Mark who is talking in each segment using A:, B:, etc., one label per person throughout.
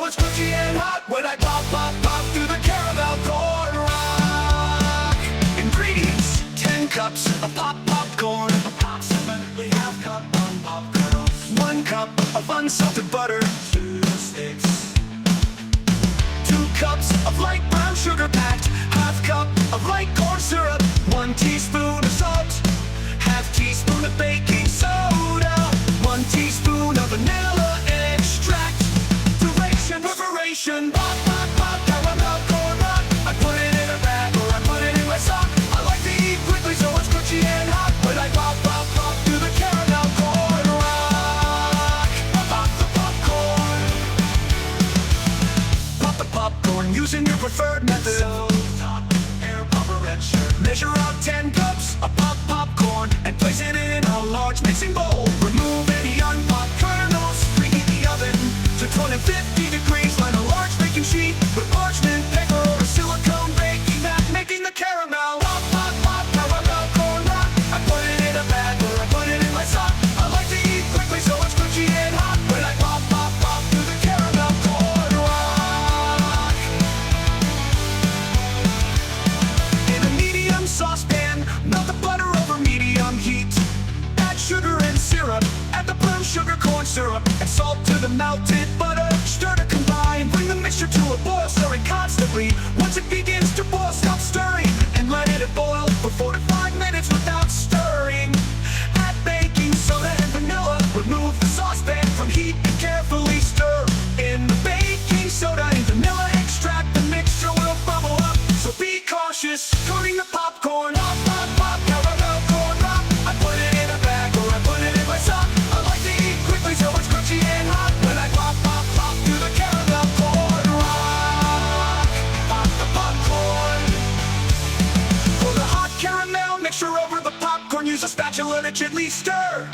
A: so it's crunchy and hot when I pop, pop, pop through the caramel corn rock. Ingredients: 10 cups of popcorn, approximately half cup unpopped kernels, 1 cup of unsalted butter, 2 sticks, 2 cups of light brown sugar packed, half cup of light corn syrup, 1 teaspoon of salt, half teaspoon of baking soda, 1 teaspoon of vanilla extract. Duration, preparation: pop, pop, pop, caramel corn rock. I put it in a bag or I put it in my sock. I like to eat quickly so it's crunchy and hot when I pop, pop, pop through the caramel corn rock. Pop the popcorn. Pop the popcorn using your preferred method. Stovetop, air popper, red shirt. Measure out 10 cups of popcorn and place it in a large mixing bowl. Remove any unpopped kernels. Preheat the oven to 250 degrees. Line a large baking sheet with parchment paper or a silicone baking mat, making the caramel. Pop, pop, pop, caramel corn rock. I put it in a bag or I put it in my sock. I like to eat quickly so it's crunchy and hot when I pop, pop, pop through the caramel corn rock. In a medium saucepan, melt the butter over medium heat. Add sugar and syrup. Add the brown sugar, corn syrup, and salt to the melted butter. Stir to combine. Bring the mixture to a boil, stirring constantly. Once it begins to boil, stop stirring and let it boil for 4 to 5 minutes without stirring. Add baking soda and vanilla. Remove the saucepan from heat and carefully stir in the baking soda and vanilla extract. The mixture will bubble up, so be cautious. Coating the popcorn. Pop, pop, pop, caramel corn rock. I put it in a bag or I put it in my sock. I like to eat quickly so it's crunchy and hot when I pop, pop, pop through the caramel corn rock. Pop the popcorn. Pour the hot caramel mixture over the popcorn. Use a spatula to gently stir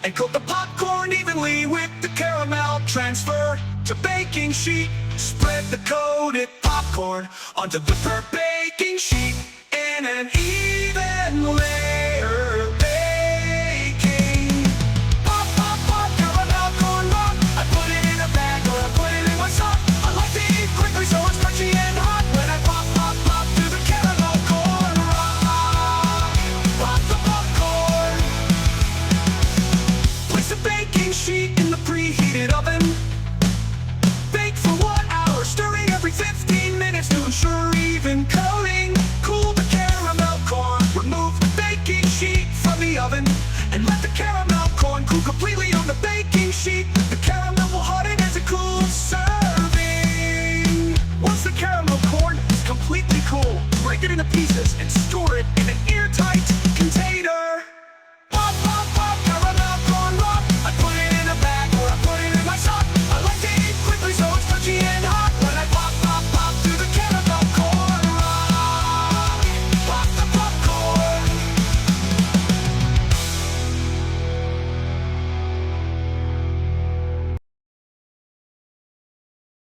A: and coat the popcorn evenly with the caramel. Transfer to baking sheet. Spread the coated popcorn onto the baking sheet in an even layer. Baking. Pop, pop, pop, caramel corn rock. I put it in a bag or I put it in my sock. I like to eat quickly so it's crunchy and hot when I pop, pop, pop through the caramel corn rock. Pop the popcorn. Place the baking sheet in the preheated oven. Bake for 1 hour, stirring every 15 minutes to ensure even coating. Cool the caramel corn. Remove the baking sheet from the oven and let the caramel corn cool completely on the baking sheet. The caramel will harden as it cools. Serving. Once the caramel corn is completely cool, break it into pieces and store it